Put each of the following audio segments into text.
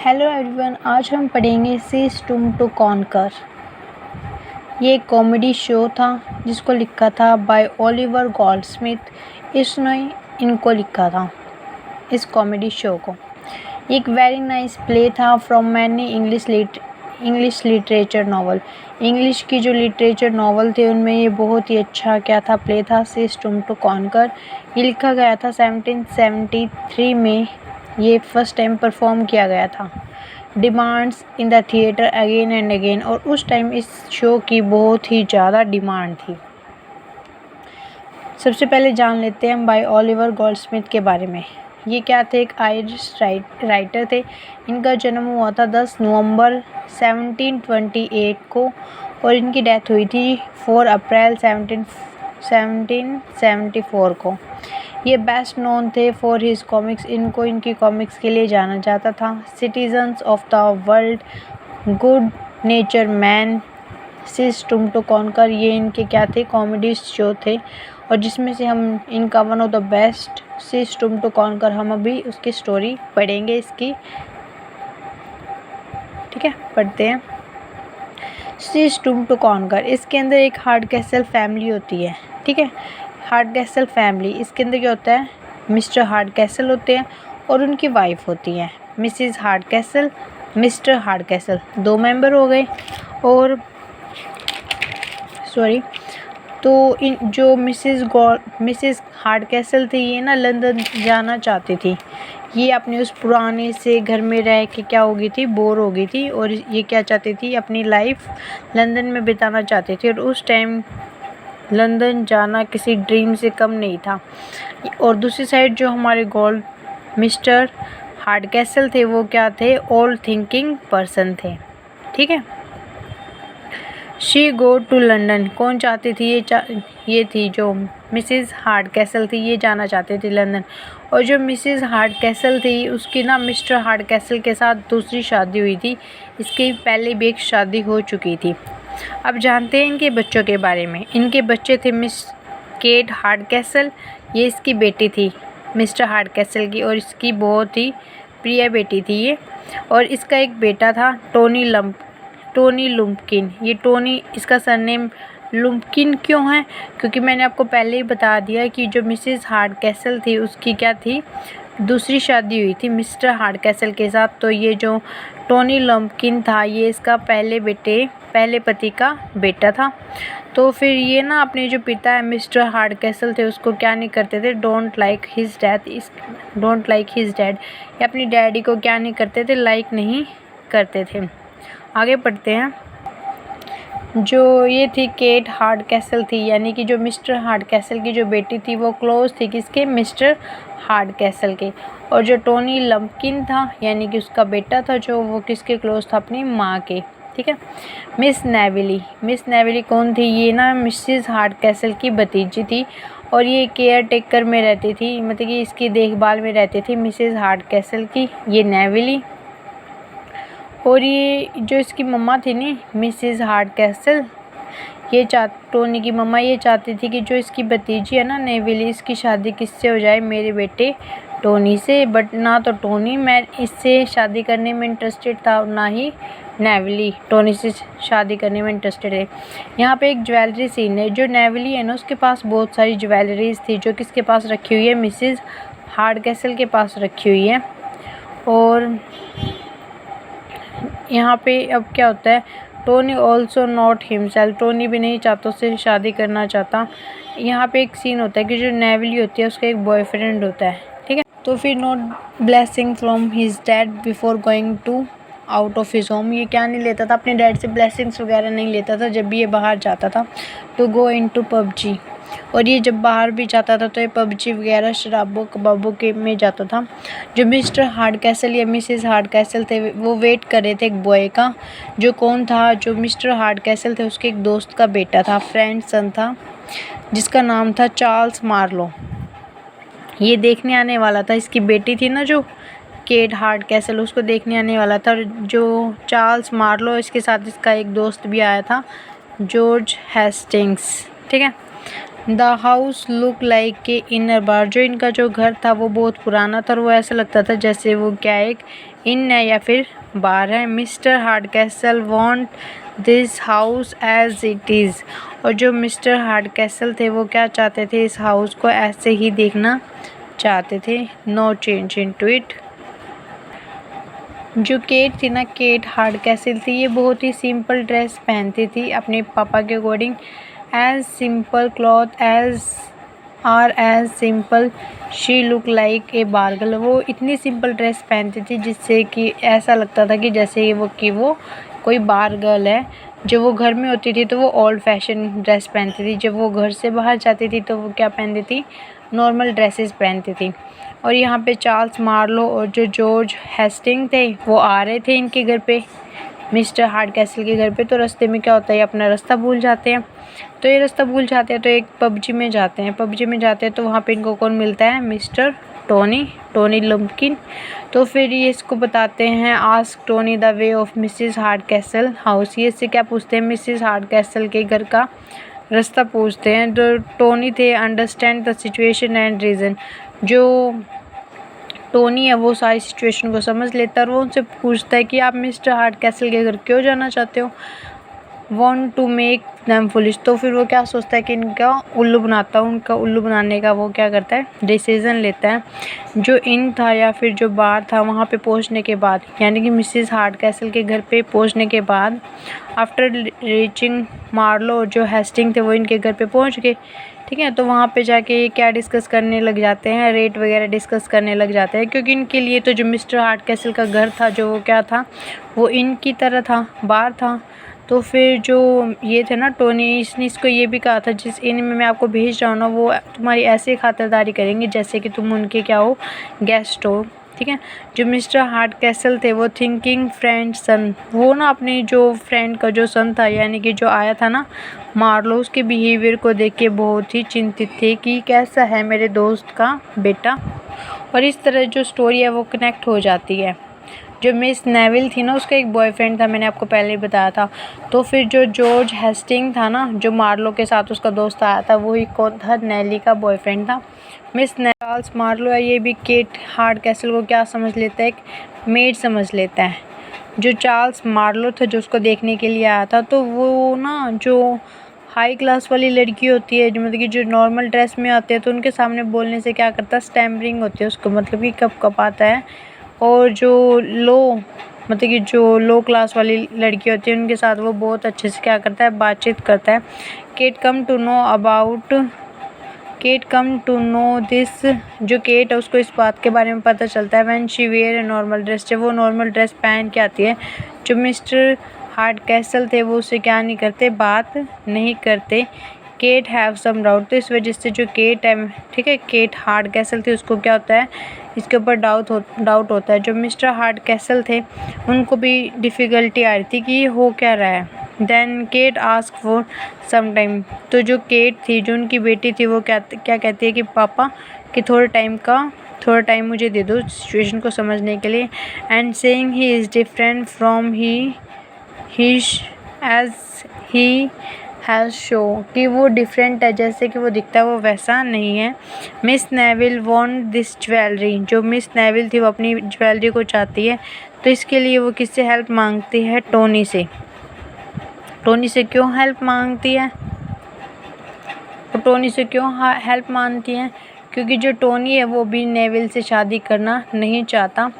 Hello everyone, आज हम पढ़ेंगे सीज टूम टू कॉन्कर। ये एक कॉमेडी शो था जिसको लिखा था बाय ओलिवर गोल्डस्मिथ। इसने इनको लिखा था इस कॉमेडी शो को। एक वेरी नाइस प्ले था from many English literature novel. English की जो लिटरेचर नावल थे उनमें ये बहुत ही अच्छा क्या था प्ले था, सीज टूम टू कॉन्कर। ये लिखा गया था 1773 में। ये फर्स्ट टाइम परफॉर्म किया गया था demands in the theatre again and again, और उस टाइम इस शो की बहुत ही ज़्यादा डिमांड थी। सबसे पहले जान लेते हैं हम बाय ओलिवर गोल्डस्मिथ के बारे में। ये क्या थे? एक आयरिश राइटर थे। इनका जन्म हुआ था 10 नवंबर 1728 को और इनकी डेथ हुई थी 4 अप्रैल 1774 को। ये बेस्ट नोन थे फॉर हिज कॉमिक्स। इनको इनकी कॉमिक्स के लिए जाना जाता था। Citizens of the world, good nature man, she टूम टू कॉन्कर, ये इनके क्या थे? कॉमेडी शो थे, और जिसमें से हम इनका one of the best she टूम टू कॉन्कर, हम अभी उसकी स्टोरी पढ़ेंगे इसकी। ठीक है, पढ़ते हैं। सीज टूम टू कॉन्कर, इसके अंदर एक हार्ड कैसल फैमिली होती है। ठीक है, हार्ड कैसल फैमिली, इसके अंदर क्या होता है? मिस्टर हार्ड कैसल होते हैं और उनकी वाइफ होती है Mrs hard castle, mister hard castle, 2 member हो गए। और तो इन जो मिसिज़ हार्ड कैसल थी, ये ना लंदन जाना चाहती थी। ये अपने उस पुराने से घर में रह के क्या हो गई थी? बोर हो गई थी, और ये क्या चाहती थी? अपनी लाइफ लंदन में बिताना चाहती थी। और उस टाइम लंदन जाना किसी ड्रीम से कम नहीं था। और दूसरी साइड जो हमारे मिस्टर हार्ड कैसल थे, वो क्या थे? ओल्ड थिंकिंग पर्सन थे। ठीक है, शी गो टू लंदन, कौन चाहती थी? ये थी जो मिसिज़ हार्ड कैसल थी, ये जाना चाहती थी लंदन। और जो मिसिज़ हार्ड कैसल थी, उसकी ना मिस्टर हार्ड कैसल के साथ दूसरी शादी हुई थी। इसकी पहले भी एक शादी हो चुकी थी। अब जानते हैं इनके बच्चों के बारे में। इनके बच्चे थे मिस केट हार्ड कैसल, ये इसकी बेटी थी मिस्टर हार्ड कैसल की, और इसकी बहुत ही प्रिय बेटी थी ये। और इसका एक बेटा था टोनी लुम्पकिन। ये टोनी, इसका सरनेम लुम्पकिन क्यों है? क्योंकि मैंने आपको पहले ही बता दिया कि जो मिसेस हार्ड कैसल थी उसकी क्या थी? दूसरी शादी हुई थी मिस्टर हार्ड कैसल के साथ। तो ये जो टोनी लुम्पकिन था, ये इसका पहले पति का बेटा था। तो फिर ये ना अपने जो पिता है मिस्टर हार्ड कैसल थे, उसको क्या नहीं करते थे? Don't like his dad. ये अपनी डैडी को क्या नहीं करते थे? लाइक नहीं करते थे। आगे पढ़ते हैं। जो ये थी केट हार्ड कैसल थी, यानी कि जो मिस्टर हार्ड कैसल की जो बेटी थी, वो क्लोज थी किसके? मिस्टर हार्ड कैसल के। और जो टोनी लम्पकिन था, यानी कि उसका बेटा था, जो वो किसके क्लोज था? अपनी माँ के। ठीक है, मिस नेविली कौन थी? ये ना मिसिज़ हार्ड कैसल की भतीजी थी, और ये केयर टेकर में रहती थी, मतलब कि इसकी देखभाल में रहती थी मिसिज़ हार्ड कैसल की, ये नेविली। और ये जो इसकी मम्मा थी नी मिसिज़ हार्ड कैसल, टोनी की मम्मा ये चाहती थी कि जो इसकी भतीजी है ना नेविली, इसकी शादी किससे हो जाए? मेरे बेटे टोनी से। बट ना तो टोनी मैं इससे शादी करने में इंटरेस्टेड था, और ना ही नेविली टोनी से शादी करने में इंटरेस्टेड है। यहाँ पे एक ज्वेलरी सीन है। जो नेविली है ना, उसके पास बहुत सारी ज्वेलरीज थी, जो किसके पास रखी हुई है? मिसिज़ हार्ड कैसल के पास रखी हुई है। और यहाँ पे अब क्या होता है? Tony also not himself, Tony भी नहीं चाहता, उससे शादी करना चाहता। यहाँ पे एक सीन होता है कि जो नेविली होती है उसका एक बॉयफ्रेंड होता है। ठीक है, तो फिर not blessing from his dad before going to out of his home, ये क्या नहीं लेता था? अपने डैड से ब्लेसिंग्स वगैरह नहीं लेता था जब भी ये बाहर जाता था। टू गो इनटू पबजी, और ये जब बाहर भी जाता था तो ये पबजी वगैरह शराबों कबाबों के में जाता था। जो मिस्टर हार्ड कैसल या मिसेस हार्ड कैसल थे, वो वेट कर रहे थे एक बॉय का, जो कौन था? जो मिस्टर हार्ड कैसल थे उसके एक दोस्त का बेटा था, फ्रेंड सन था, जिसका नाम था चार्ल्स मार्लो। ये देखने आने वाला था, इसकी बेटी थी ना जो केट हार्ड कैसल, उसको देखने आने वाला था। और जो चार्ल्स मार्लो, इसके साथ इसका एक दोस्त भी आया था, जॉर्ज हेस्टिंग्स। ठीक है, the house look like a inner bar. जो इनका जो घर था वो बहुत पुराना था और वो ऐसा लगता था जैसे वो क्या एक इन है या फिर बार है। Mr Hardcastle want this house as it is. और जो मिस्टर हार्डकैसल थे वो क्या चाहते थे, इस हाउस को ऐसे ही देखना चाहते थे, no change in to it. जो केट थी ना, केट हार्डकैसल थी, ये बहुत ही सिंपल ड्रेस पहनती थी अपने पापा के अकॉर्डिंग। As simple cloth as simple she look like a bar girl. वो इतनी सिंपल ड्रेस पहनती थी जिससे कि ऐसा लगता था कि जैसे वो कोई बार गर्ल है। जब वो घर में होती थी तो वो ओल्ड फैशन ड्रेस पहनती थी, जब वो घर से बाहर जाती थी तो वो क्या पहनती थी, नॉर्मल ड्रेसेस पहनती थी। और यहाँ पे चार्ल्स मार्लो और जो जॉर्ज हेस्टिंग थे वो आ रहे थे इनके घर पे, मिस्टर हार्डकैसल के घर पे। तो रास्ते में क्या होता है, ये अपना रास्ता भूल जाते हैं। तो ये रास्ता भूल जाते हैं तो एक पबजी में जाते हैं। तो वहाँ पे इनको कौन मिलता है, मिस्टर टोनी लम्पकिन। तो फिर ये इसको बताते हैं, ask Tony the way of Mrs Hardcastle house. ये इससे क्या पूछते हैं, मिसेस हार्डकैसल के घर का रास्ता पूछते हैं। तो टोनी थे understand the situation and reason. जो टोनी है वो सारी सिचुएशन को समझ लेता है और वो उनसे पूछता है कि आप मिस्टर हार्डकैसल के घर क्यों जाना चाहते हो, want to make them foolish. तो फिर वो क्या सोचता है कि इनका उल्लू बनाता है, उनका उल्लू बनाने का वो क्या करता है, डिसीज़न लेता है। जो इन था या फिर जो बार था वहाँ पे पहुँचने के बाद, यानी कि मिसेस हार्डकैसल के घर पे पहुँचने के बाद, आफ्टर रीचिंग मार्लो और जो हेस्टिंग थे वो इनके घर पे पहुँच गए, ठीक है। तो वहाँ पे जाके ये क्या डिस्कस करने लग जाते हैं, रेट वगैरह डिस्कस करने लग जाते हैं, क्योंकि इनके लिए तो जो मिस्टर हार्डकैसल का घर था जो वो क्या था, वो इनकी तरह था, बार था। तो फिर जो ये थे ना टोनी, इसने इसको ये भी कहा था, जिस इन में मैं आपको भेज रहा हूँ ना वो तुम्हारी ऐसे खातिरदारी करेंगे जैसे कि तुम उनके क्या हो, गेस्ट हो, ठीक है। जो मिस्टर हार्डकैसल थे वो थिंकिंग फ्रेंड सन, वो ना अपने जो फ्रेंड का जो सन था, यानी कि जो आया था ना मार्लो, उसके बिहेवियर को देख के बहुत ही चिंतित थे कि कैसा है मेरे दोस्त का बेटा। और इस तरह जो स्टोरी है वो कनेक्ट हो जाती है। जो मिस नेविल थी ना, उसका एक बॉयफ्रेंड था, मैंने आपको पहले ही बताया था। तो फिर जो जॉर्ज हेस्टिंग था ना, जो मार्लो के साथ उसका दोस्त आया था, वही कौन था, नेली का बॉयफ्रेंड था। मिस चार्ल्स मार्लो है, ये भी केट हार्डकैसल को क्या समझ लेता है, एक मेड समझ लेता है। जो चार्ल्स मार्लो था जो उसको देखने के लिए आया था, तो वो ना जो हाई क्लास वाली लड़की होती है, जो मतलब कि जो नॉर्मल ड्रेस में आते हैं, तो उनके सामने बोलने से क्या करता है, स्टैमरिंग होती है उसको, मतलब कि कँपाता है। और जो मतलब कि जो लो क्लास वाली लड़की होती है उनके साथ वो बहुत अच्छे से क्या करता है, बातचीत करता है। Kate come to know this. जो केट है उसको इस बात के बारे में पता चलता है, when she where a normal dress, जब वो नॉर्मल ड्रेस पहन के आती है। जो मिस्टर हार्डकैसल थे वो उससे क्या नहीं करते, बात नहीं करते। केट हैव सम डाउट, तो इस वजह से जो केट है, ठीक है, केट हार्डकैसल थी, उसको क्या होता है, इसके ऊपर डाउट होता है। जो मिस्टर हार्डकैसल थे उनको भी डिफ़िकल्टी आ रही थी कि ये हो क्या रहा है। Then Kate ask for some time, तो जो केट थी, जो उनकी बेटी थी, वो क्या कहती है कि पापा कि थोड़ा टाइम मुझे दे दो सिचुएशन को समझने के लिए। And saying he is different from he as he has show, कि वो डिफरेंट है, जैसे कि वो दिखता है वो वैसा नहीं है। Miss Neville want this jewellery, जो मिस नेविल थी वो अपनी ज्वेलरी को चाहती है, तो इसके लिए वो किससे हेल्प मांगती है, टोनी से। टोनी से क्यों हेल्प मांगती है, वो टोनी से क्यों हेल्प मांगती है, क्योंकि जो टोनी है वो भी नेविल से शादी करना नहीं चाहता।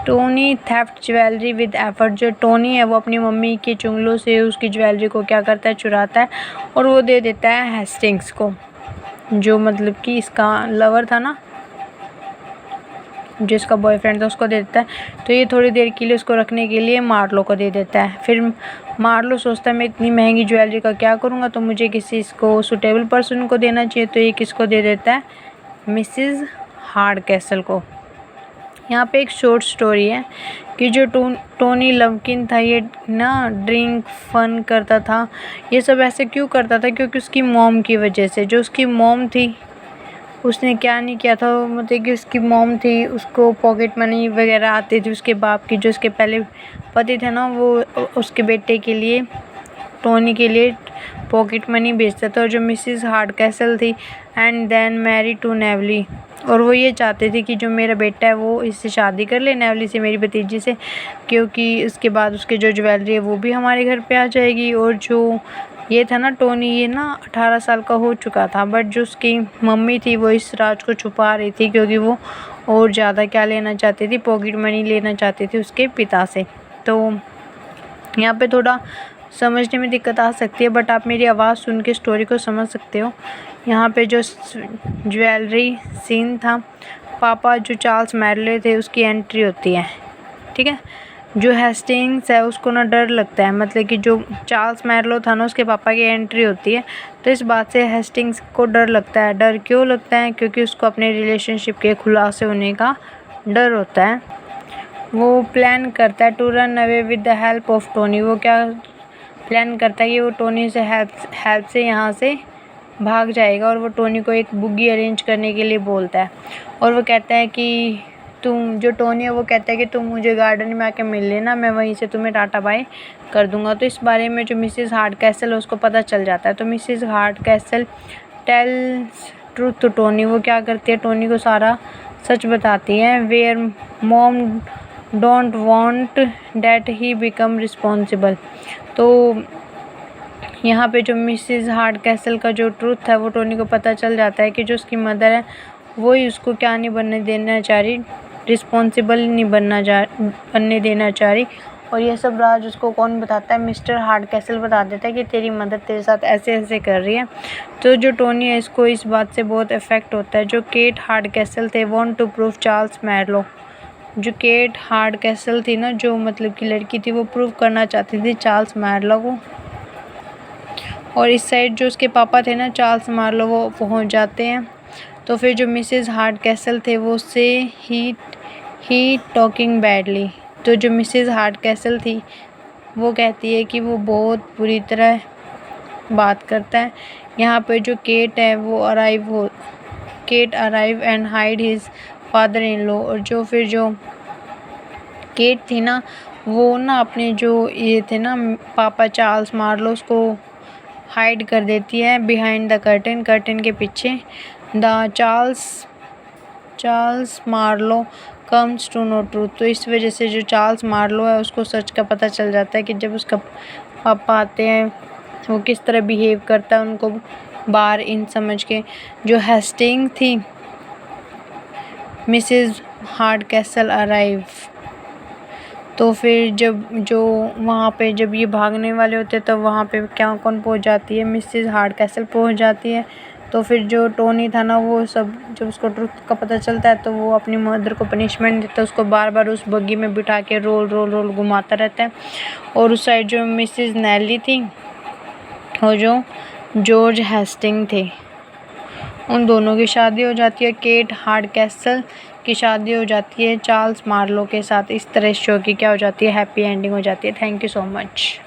Tony theft jewellery with effort, जो टोनी है वो अपनी मम्मी के चुंगलों से उसकी ज्वेलरी को क्या करता है, चुराता है और वो दे देता है हेस्टिंग्स को, जो मतलब कि इसका लवर था ना, जो इसका बॉयफ्रेंड था, उसको दे देता है। तो ये थोड़ी देर के लिए उसको रखने के लिए मार्लो को दे देता है। फिर मार्लो सोचता है मैं इतनी महंगी ज्वेलरी का क्या करूँगा, तो मुझे किसी इसको सूटेबल पर्सन को देना चाहिए। तो ये किसको दे देता है, मिसेस हार्डकैसल को। यहाँ पे एक शॉर्ट स्टोरी है कि जो टोनी लम्पकिन था, ये ना ड्रिंक फन करता था, ये सब ऐसे क्यों करता था, क्योंकि उसकी मॉम की वजह से। जो उसकी मॉम थी उसने क्या नहीं किया था, मतलब कि उसकी मॉम थी, उसको पॉकेट मनी वगैरह आती थी उसके बाप की। जो उसके पहले पति थे ना, वो उसके बेटे के लिए, टोनी के लिए पॉकेट मनी भेजता था। और जो मिसेस हार्डकैसल थी and then Mary to Neyveli, और वो ये चाहते थे कि जो मेरा बेटा है वो इससे शादी कर ले, नेवली से, मेरी भतीजी से, क्योंकि उसके बाद उसके जो ज्वेलरी है वो भी हमारे घर पे आ जाएगी। और जो ये था ना टोनी, ये ना 18 साल का हो चुका था, बट जो उसकी मम्मी थी वो इस राज को छुपा रही थी, क्योंकि वो और ज़्यादा क्या लेना चाहती थी, पॉकेट मनी लेना चाहती थी उसके पिता से। तो यहाँ पे थोड़ा समझने में दिक्कत आ सकती है, बट आप मेरी आवाज़ सुन के स्टोरी को समझ सकते हो। यहाँ पे जो ज्वेलरी सीन था, पापा जो चार्ल्स मैरले थे उसकी एंट्री होती है, ठीक है। जो हेस्टिंग्स है उसको ना डर लगता है, मतलब कि जो चार्ल्स मैरलो था ना उसके पापा की एंट्री होती है, तो इस बात से हेस्टिंग्स को डर लगता है। डर क्यों लगता है? क्योंकि उसको अपने रिलेशनशिप के खुलासे होने का डर होता है। वो प्लान करता है to run away with the help of Tony. वो क्या प्लान करता है कि वो टोनी से हेल्प से यहाँ से भाग जाएगा, और वो टोनी को एक बुग्गी अरेंज करने के लिए बोलता है। और वो कहता है कि जो टोनी है वो कहता है कि तुम मुझे गार्डन में आके मिल लेना, मैं वहीं से तुम्हें टाटा बाय कर दूंगा। तो इस बारे में जो मिसेस हार्डकैसल है उसको पता चल जाता है। तो Mrs Hardcastle tells truth to Tony. वो क्या करती है, टोनी को सारा सच बताती है। Where mom don't want that he become responsible. तो यहाँ पे जो मिसेस हार्डकैसल का जो ट्रूथ है वो टोनी को पता चल जाता है कि जो उसकी मदर है वो ही उसको क्या नहीं बनने देना चाह रही, रिस्पॉन्सिबल नहीं बनने देना चाह रही। और ये सब राज उसको कौन बताता है? मिस्टर हार्डकैसल बता देता है कि तेरी मदर तेरे साथ ऐसे ऐसे कर रही है। तो जो टोनी है इसको इस बात से बहुत इफेक्ट होता है। जो केट हार्डकैसल थे वांट टू प्रूव चार्ल्स मैरलो। जो केट हार्डकैसल थी ना, जो मतलब की लड़की थी, वो प्रूव करना चाहती थी चार्ल्स मैरलो को। और इस साइड जो उसके पापा थे ना चार्ल्स मार्लो, वो पहुंच जाते हैं। तो फिर जो मिसेस हार्डकैसल थे वो उससे ही टॉकिंग बैडली। तो जो मिसेस हार्डकैसल थी वो कहती है कि वो बहुत बुरी तरह बात करता है। यहाँ पे जो केट है वो Kate arrive and hide his father in law. और जो फिर जो केट थी ना वो ना अपने जो ये थे ना पापा चार्ल्स मार्लो उसको हाइड कर देती है बिहाइंड द कर्टन के पीछे। The Charles Marlow comes to know truth. तो इस वजह से जो चार्ल्स मार्लो है उसको सच का पता चल जाता है कि जब उसका पापा आते हैं वो किस तरह बिहेव करता है उनको बार इन समझ के। जो हेस्टिंग थी, मिसेस हार्डकैसल अराइव। तो फिर जब वहाँ पे जब ये भागने वाले होते तो वहाँ पे क्या कौन पहुँच जाती है? मिसेस हार्डकैसल पहुँच जाती है। तो फिर जो टोनी था ना वो सब जब उसको ट्रुथ का पता चलता है तो वो अपनी मदर को पनिशमेंट देता है, उसको बार बार उस बग्गी में बिठा के रोल घुमाता रहता है। और उस साइड जो मिसेस नेली थी और जो जॉर्ज हेस्टिंग थे उन दोनों की शादी हो जाती है। केट हार्डकैसल की शादी हो जाती है चार्ल्स मार्लो के साथ। इस तरह शो की क्या हो जाती है, हैप्पी एंडिंग हो जाती है। Thank you so much.